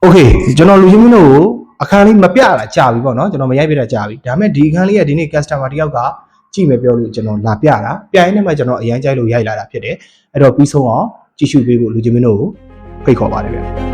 โอเคကျွန်တော်လူချင်းမင်းတို့ကိုအခန်းလေးမပြတာကြာပြီပေါ့နော်ကျွန်တော်မရိုက်ပြတာကြာပြီဒါပေမဲ့ဒီအခန်းလေးကဒီနေ့ customer တယောက်ကကြည့်မယ်ပြောလို့ကျွန်တော်လာပြတာပြရင်လည်းကျွန်တော်အရန်ကြိုက်လို့ရိုက်လာတာဖြစ်တယ်အဲ့တော့ပြီးဆုံးအောင်ကြည့်ရှုပေးဖို့လူချင်းမင်းတို့ကိုဖိတ်ခေါ်ပါတယ်ဗျ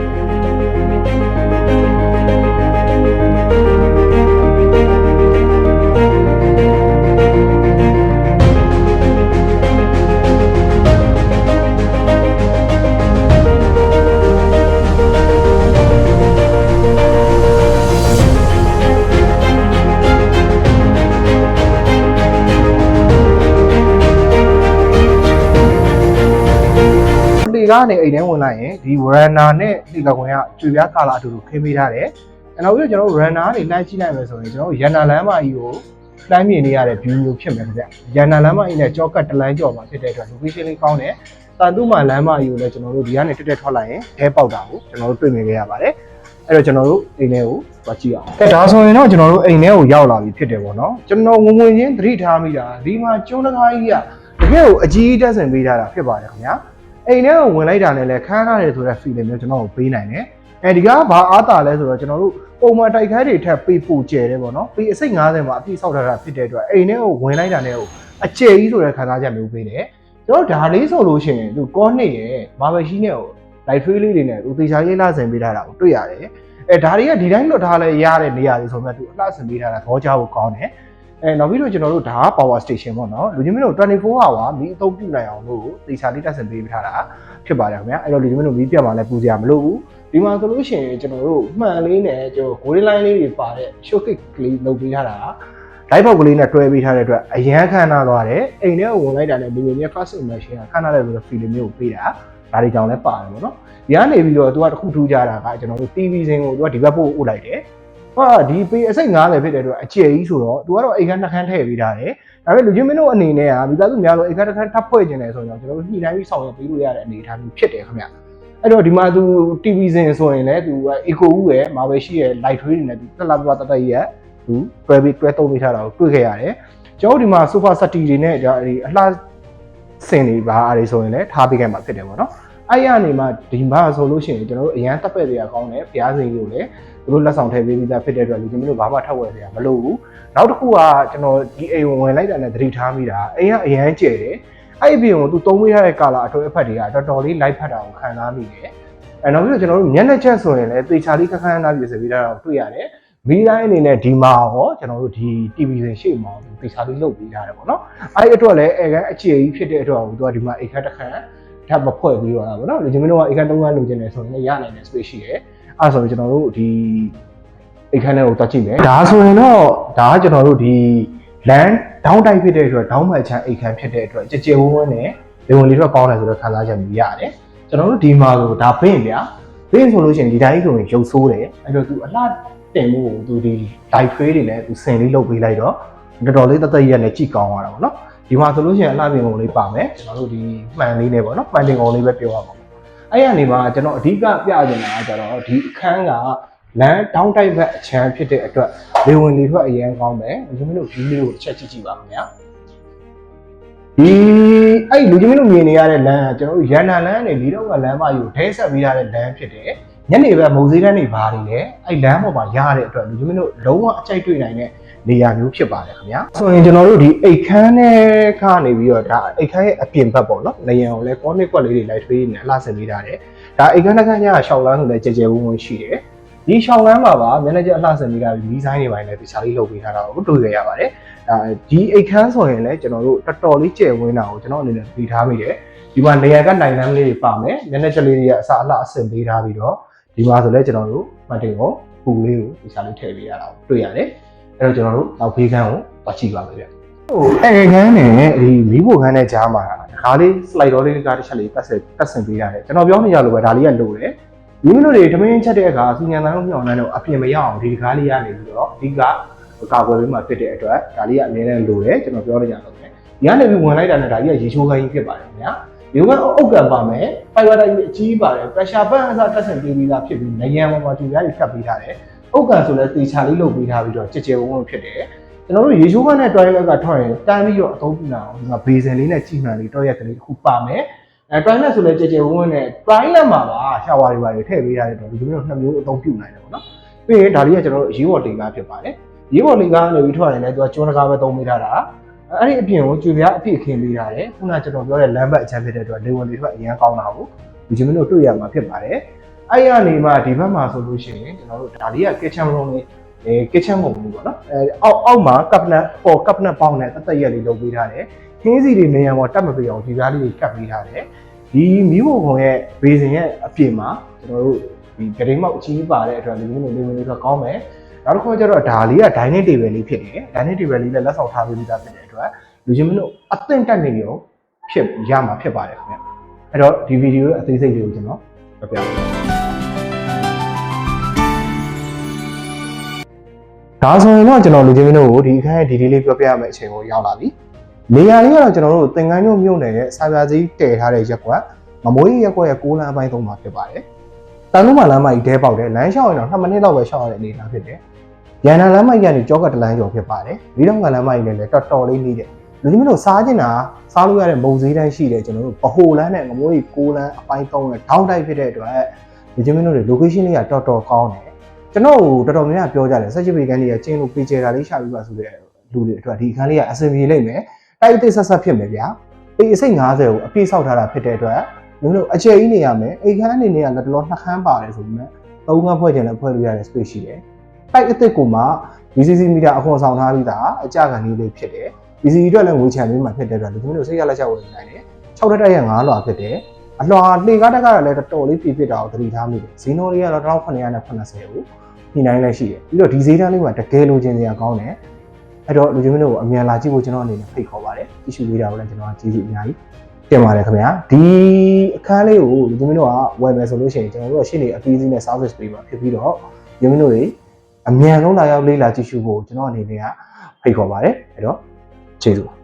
ဒီကနေအိမ်ထဲဝင်လိုက်ရင်ဒီ runner နဲ့ဒီကကွန်ကကျွေပြားကာလာအတူတူခင်းပေးထားတယ်။နောက်ပြီးတော့ကျွန်တော်တို့ runner တွေလိုက်ကြည့်လိုက်မယ်ဆိုရင်ကျွန်တော်တို့ရန်နာလမ်းမကြီးကိုလှမ်းမြင်နေရတဲ့ view မျိုးဖြစ်မယ်ခင်ဗျ။ရန်နာလမ်းမကြီးနဲ့ကြောကတ်တလန်းကြော်မှာဖြစ်တဲ့အတွက် location လေးကောင်းတယ်။တန်တူးမာလမ်းမကြီးကိုလည်းကျွန်တော်တို့ဒီကနေတက်ထွက်လာရင်အဲပေါက်တာကိုကျွန်တော်တို့တွေ့မြင်ခဲ့ရပါတယ်။အဲ့တော့ကျွန်တော်တို့အိမ်ထဲကိုသွားကြည့်အောင်။ကဲဒါဆိုရင်တော့ကျွန်တော်တို့အိမ်ထဲကိုရောက်လာပြီဖြစ်တယ်ပေါ့နော်။ကျွန်တော်ဝင်ဝင်ချင်းသတိထားမိတာဒီမှာကျုံးတကားကြီးကတကယ်ကိုအကြီးတက်ဆင်ပေးထားတာဖြစ်ပါတယ်ခင်ဗျာ။အိမ်ထဲကိုဝင်လိုက်တာနဲ့လည်းခန်းထားတယ်ဆိုတဲ့ feeling မျိုးကျွန်တော်ကိုပေးနိုင်တယ်။အဲဒီကဘာအားတာလဲဆိုတော့ကျွန်တော်တို့ပုံမှန်တိုက်ခိုင်းတွေထက်ပေပိုကျယ်တယ်ပေါ့နော်။ပေအစိတ်50မှာအပြည့်ဆောက်ထားတာဖြစ်တဲ့အတွက်အိမ်ထဲကိုဝင်လိုက်တာနဲ့အကျယ်ကြီးဆိုတဲ့ခံစားချက်မျိုးပေးတယ်။ကျွန်တော်ဒါလေးဆိုလို့ရှိရင်သူကောနှစ်ရဲ့မာဘယ်ရှိနဲ့light tree လေးတွေနဲ့သူသေချာရေးလှဆင်ပေးထားတာကိုတွေ့ရတယ်။ဒါတွေကဒီတိုင်းလွတ်ထားလဲရတဲ့နေရာတွေဆိုမှသူအလှဆင်ပေးထားတာခေါ်ကြဖို့ကောင်းတယ်။နောက်ပြီးတော့ကျွန်တော်တို့ဒါက power station ပေါ့နော်လူချင်းမင်းတို့24 hour မီးအသုံးပြုနိုင်အောင်လို့သေချာလေးတက်ဆင်ပေးထားတာဖြစ်ပါတယ်ခင်ဗျာအဲ့တော့လူချင်းမင်းတို့မီးပြတ်မှလည်းပူစရာမလိုဘူးဒီမှာဆိုလို့ရှိရင်ကျွန်တော်တို့မှန်လေးနဲ့ကျွန်တော် golden line လေးတွေပါတဲ့ short kick ကလေးလုပ်ပေးထားတာ light bulb ကလေးနဲ့တွဲပေးထားတဲ့အတွက်အရန်ခမ်းနားသွားတယ်အိမ်ထဲကိုဝင်လိုက်တာနဲ့လူမျိုးရဲ့ first impression ကခမ်းနားတဲ့ဆိုတဲ့ feeling မျိုးကိုပေးတာဒါတွေကြောင့်လည်းပါတယ်ပေါ့နော်ဒီကနေပြီးတော့သူကတစ်ခုထူးကြတာကကျွန်တော်တို့ TV စင်ကိုသူကဒီဘက်ပို့လိုက်တယ်ဟာဒီပေအစိတ်90ဖြစ်တဲ့အတွက်အကျယ်ကြီးဆိုတော့သူကတော့အိမ်ကနှခမ်းထည့်ပေးထားတယ်ဒါပေမဲ့လူချင်းမင်းတို့အနေနဲ့ကမိသားစုများလို့အိမ်ကတစ်ခါထပ်ဖွဲ့ကျင်တယ်ဆိုရင်ကျွန်တော်တို့ညှိနှိုင်းပြီးဆောင်ရွက်ပေးလို့ရတဲ့အနေအထားမျိုးဖြစ်တယ်ခင်ဗျအဲ့တော့ဒီမှာသူ TV စင်ဆိုရင်လည်းသူက eco ဦးရဲ့မာဘယ်ရှိရဲ့ light tree တွေနဲ့သူတက်လာပြတက်ရဲ့သူတွဲသုံးပေးထားတာကိုတွေ့ခဲ့ရတယ်ကျွန်တော်ဒီမှာ sofa set တွေနဲ့ဒါအလှစင်တွေပါအားတွေဆိုရင်လည်းထားပေးခဲ့မှာဖြစ်တယ်ပေါ့နော်အဲ့ရနေမှာဒီမှာဆိုလို့ရှိရင်ကျွန်တော်တို့အရန်တက်ပက်တွေကကောင်းတယ်ဘုရားစင်ကြီးကိုလည်းသူတို့လက်ဆောင်ထည့်ပေးပြီးသားဖြစ်တဲ့အတွက်လူချင်းမျိုးဘာမှထောက်ဝယ်စရာမလိုဘူးနောက်တစ်ခုကကျွန်တော်ဒီအိမ်ဝင်လိုက်တာနဲ့သတိထားမိတာအိမ်ကအရန်ကျယ်တယ်အဲ့အပြင်ကိုသူသုံးပေးထားတဲ့ကာလာအထွေအဖက်တွေကတော်တော်လေးလိုက်ဖက်တာကိုခံစားမိတယ်နောက်ပြီးတော့ကျွန်တော်တို့မျက်နှာချက်ဆိုရင်လည်းသေချာလေးခန်းနားပြစေပြီးတာတော့တွေ့ရတယ်မိတိုင်းအနေနဲ့ဒီမှာရောကျွန်တော်တို့ဒီ TV စင်ရှေ့မှာသေချာလေးလုပ်ပေးထားတယ်ပေါ့နော်အဲ့အတွက်လည်းအဲကအကျယ်ကြီးဖြစ်တဲ့အတွက်သူကဒီမှာအိမ်ခန်းတစ်ခန်းထပ်မဖွဲ့ပြီးတော့တာပေါ့နော်လူချင်းမျိုးကအိမ်ခန်း3ခန်းလိုချင်တယ်ဆိုရင်ရနိုင်တဲ့ space ရှိတယ်အဲ့ဆိုရင်ကျွန်တော်တို့ဒီအိမ်ခန်းထဲကိုတွားကြည့်မယ်ဒါဆိုရင်တော့ဒါကကျွန်တော်တို့ဒီ land down တိုက်ဖြစ်တဲ့အတွက် down မှချမ်းအိမ်ခန်းဖြစ်တဲ့အတွက်ကြကြဝန်းဝန်းနဲ့လေဝင်လေးတော့ကောင်းတယ်ဆိုတော့ခံစားချက်မျိုးရတယ်ကျွန်တော်တို့ဒီမှာဆိုဒါဘင်းဗျာဘင်းဆိုလို့ရှိရင်ဒီတိုင်းဆိုရင်ရုပ်ဆိုးတယ်အဲ့တော့သူအလှတင်မှုကိုသူဒီ light tray တွေနဲ့သူဆင်လေးလုပ်ပေးလိုက်တော့တော်တော်လေးတသက်ရက်နဲ့ကြည့်ကောင်းသွားတာပေါ့နော်ဒီမှာဆိုလို့ရှိရင်အလှပြင်ကုန်လေးပါမယ်ကျွန်တော်တို့ဒီမှန်လေးနဲ့ပေါ့နော်မှန်တင်ကုန်လေးပဲပြောရမှာအဲ့ရနေမှာကျွန်တော်အဓိကပြချင်တာကကျတော့ဒီအခန်းကလမ်းတောင်းတိုက်ဘက်အချမ်းဖြစ်တဲ့အတွက်လေဝင်လေထွက်အရင်ကောင်းမယ်လူချင်းမင်းတို့ဒီလေးကိုတစ်ချက်ကြည့်ကြည့်ပါခင်ဗျာဒီအဲ့လူချင်းမင်းတို့မြင်နေရတဲ့လမ်းကကျွန်တော်တို့ရန်နာလမ်းနဲ့လီတော့ကလမ်းမကြီးကိုဒဲဆက်ပေးထားတဲ့လမ်းဖြစ်တယ်ညနေဘက်မုံစည်းတန်းတွေဘာတွေလဲအဲ့လမ်းပေါ်မှာရတဲ့အတွက်လူချင်းမင်းတို့လုံးဝအကြိုက်တွေ့နိုင်တဲ့နေရာမျိုးဖြစ်ပါတယ်ခင်ဗျာဆိုရင်ကျွန်တော်တို့ဒီအိတ်ခမ်းနဲ့ကနေပြီးတော့ဒါအိတ်ခမ်းရဲ့အပြင်ဘက်ပေါ့နော်နေရန်ကိုလည်းကောနစ်ကွက်လေးတွေလိုက်ထွေးနေအလှဆင်ပေးထားတယ်ဒါအိတ်ခမ်းတစ်ခမ်းကရှောက်လန်းဆိုလည်းကြဲကြဲဝန်းဝန်းရှိတယ်ဒီရှောက်လန်းမှာပါမျက်နှာကျအလှဆင်ပေးထားပြီးဒီဇိုင်းတွေပိုင်းလည်းတခြားလေးလုပ်ပေးထားတာကိုတွေ့ကြရပါတယ်ဒီအိတ်ခမ်းဆိုရင်လည်းကျွန်တော်တို့တော်တော်လေးကျယ်ဝန်းတာကိုကျွန်တော်အနေနဲ့ပြီးထားမိတယ်ဒီမှာနေရန်ကနိုင်လမ်းလေးတွေပါမယ်မျက်နှာကျလေးတွေကအစအလှအဆင်ပေးထားပြီးတော့ဒီမှာဆိုလည်းကျွန်တော်တို့မှတ်တင်ကိုပူလေးကိုတခြားလေးထည့်ပေးရတာကိုတွေ့ရတယ်အဲ့တော့ကျွန်တော်တို့နောက်ဖေးခန်းကိုပတ်ကြည့်ပါမယ်ဗျဟိုအဲခန်းနဲ့ဒီမီးဖို့ခန်းနဲ့ကြားမှာဒါလေး slide တော်လေးကတစ်ချက်လေးပတ်ဆင်ပေးရတယ်ကျွန်တော်ပြောနေကြလို့ပဲဒါလေးကလိုတယ်မိမိတို့တွေတမင်းချက်တဲ့အခါစူညံတန်းလို့မြောင်တန်းတော့အပြင်မရအောင်ဒီကားလေးရနေပြီးတော့အဓိကကာကွယ်ပေးမှဖြစ်တဲ့အတွက်ဒါလေးကအများနဲ့လိုတယ်ကျွန်တော်ပြောနေကြလို့ပဲဒီကနေပြီးဝင်လိုက်တာနဲ့ဒါကြီးကရေချိုးခိုင်းဖြစ်ပါတယ်ခင်ဗျာဒီကအုတ်ကန်ပါမယ် fiber တိုင်းအကြီးပါတယ် pressure ဘတ်အစားတက်ဆင်ပေးပြီးသားဖြစ်ပြီးနေရန်ပေါ်မှာကျူရည်ဖြတ်ပေးထားတယ်အုတ်ကန်ဆိုလည်းတေချာလေးလုပ်ပေးထားပြီးတော့ကြကြဝန်းဝန်းဖြစ်တယ်ကျွန်တော်တို့ရေချိုးခန်းနဲ့တွဲရက်ကထွက်ရင်တန်းပြီးတော့အသုံးပြုလာအောင်ဒီမှာဘေးစင်လေးနဲ့ကြည်မှန်လေးတော့ရက်ကလေးတစ်ခုပါမယ် toilet ဆိုလဲကြဲကြဲဝန်းနဲ့ toilet မှာပါရှာဝါတွေပါထည့်ပေးရတဲ့တော့ဒီလိုမျိုးနှစ်မျိုးအသုံးပြုနိုင်တယ်ပေါ့နော်ပြီးရင်ဒါလေးကကျွန်တော်တို့အရေးပေါ်လေကားဖြစ်ပါတယ်ရေးပေါ်လေကားကနေပြီးထွက်ရင်လည်းသူကကျွန်းတကားပဲသုံးပေးထားတာအဲ့ဒီအပြင်ကိုကြွေပြားအပြည့်ခင်းပေးထားတယ်ခုနကကျွန်တော်ပြောတဲ့လမ်းဘက်အချမ်းဖြစ်တဲ့အတွက်လေဝင်လေထွက်အရင်ကောင်းတာကိုဒီချင်းမျိုးတို့တွေ့ရမှာဖြစ်ပါတယ်အဲ့ရနေမှဒီဘက်မှာဆိုလို့ရှိရင်ကျွန်တော်တို့ဒါလေးက kitchen room လေးkitchen ပုံမျိုးပေါ့နော်အောက်မှာ cabinet ပေါ် cabinet ပေါင်းနဲ့တက်ရက်လေးလုပ်ပေးထားတယ်ခင်းစီတွေနေရာပေါ်တက်မပေးအောင်ဒီကားလေးတွေကတ်ပေးထားတယ်ဒီမီးဖိုခွန်ရဲ့ဘေးစင်ရဲ့အပြင်မှာကျွန်တော်တို့ဒီဂရိမောက်အကြီးပါတဲ့အတွက်ဒီလိုမျိုးလေးဝင်လေးထွက်ကောင်းမယ်နောက်တစ်ခုကျတော့ဒါလေးက dining table လေးဖြစ်တယ် dining table လေးလည်းလက်ဆောင်ထားပေးပြီးသားဖြစ်တဲ့အတွက်လူချင်းမင်းတို့အသင့်တက်နေရောဖြစ်ရမှာဖြစ်ပါတယ်ခင်ဗျအဲ့တော့ဒီဗီဒီယိုရဲ့အသေးစိတ်လေးကိုကျွန်တော်ပြပြပါမယ်ဒါဆိုရင်တော့ကျွန်တော်လူချင်းမင်းတို့ကိုဒီအခန်းရဲ့ဒီလေးပြောပြရမယ့်အချိန်ကိုရောက်လာပြီနေရာလေးကတော့ကျွန်တော်တို့သင်္ကန်းညို့မြို့နယ်ရဲ့စာပြစည်းတည်ထားတဲ့ရက်ကွက်မမွေးရက်ကွက်ရဲ့6လမ်းအပိုင်း3မှာဖြစ်ပါတယ်တန်လုံးမလမ်းမကြီးတဲပေါက်တယ်လမ်းလျှောက်ရင်တော့2မိနစ်လောက်ပဲလျှောက်ရတဲ့အနေအထားဖြစ်တယ်ရန်နာလမ်းမကြီးကနေကြောကတလန်းကျော်ဖြစ်ပါတယ်၄တောင်ကလမ်းမကြီးလည်းတော်တော်လေးနေတယ်လူကြီးမျိုးစားကျင်တာစားလို့ရတဲ့မုံစည်းတန်းရှိတယ်ကျွန်တော်တို့ဗဟိုလမ်းနဲ့ငမိုးကြီး6လမ်းအပိုင်း3နဲ့ထောင်းတိုက်ဖြစ်တဲ့အတွက်လူကြီးမျိုးတွေ location လေးကတော်တော်ကောင်းတယ်ကျွန်တော်တော်တော်များများပြောကြတယ်ဆက်ချစ်ပေကန်းကြီးကကျင်းလို့ပေးကျဲတာလေးရှာပြီးပါဆိုတဲ့လူတွေအတွက်ဒီအခန်းလေးကအဆင်ပြေလိမ့်မယ်တိုက်တိဆက်ဆက်ဖြစ်မယ်ဗျာပေအစိတ်90ကိုအပြည့်ဆောက်ထားတာဖြစ်တဲ့အတွက်မျိုးတို့အခြေကြီးနေရမယ်အိမ်ခန်းအနေနဲ့ကလက်တော်2ခန်းပါတယ်ဆိုပြီးမှ3ခန်းဖွဲ့ချင်လည်းဖွဲ့လို့ရတဲ့ space ရှိတယ်တိုက်အစ်စ်ကိုမှ VCC မီတာအခွန်ဆောင်ထားပြီးသားအကြခံလေးလေးဖြစ်တယ် VCC အတွက်လည်းငွေချမ်းလေးမှဖြစ်တဲ့အတွက်ဒီမျိုးတို့စိတ်ရလက်ချက်ဝင်နိုင်တယ်6တက်ရဲ့9လွှာဖြစ်တယ်အလွှာလှေကားတက်ကလည်းတော်တော်လေးပြည့်ပြည့်တာကိုသတိထားမိတယ်ဈေးနှုန်းလေးကတော့1980ကိုညှိနှိုင်းလည်းရှိတယ်ပြီးတော့ဒီဈေးတန်းလေးကတကယ်လိုချင်စရာကောင်းတယ်အဲ့တော့လူချင်းမျိုးတို့ကိုအမြန်လာကြည့်ဖို့ကျွန်တော်အနေနဲ့ဖိတ်ခေါ်ပါတယ်ကြည့်ရှုပေးတာကိုလည်းကျွန်တော်ကကျေးဇူးအများကြီးတင်ပါတယ်ခင်ဗျာဒီအခန်းလေးကိုလူချင်းမျိုးတို့ကဝယ်မယ်ဆိုလို့ရှိရင်ကျွန်တော်တို့ရှင်းနေအပြီးစီးနဲ့ service ပေးပါဖြစ်ပြီးတော့လူချင်းမျိုးတို့တွေအမြန်ဆုံးလာရောက်လေ့လာကြည့်ရှုဖို့ကျွန်တော်အနေနဲ့ကဖိတ်ခေါ်ပါတယ်အဲ့တော့ကျေးဇူး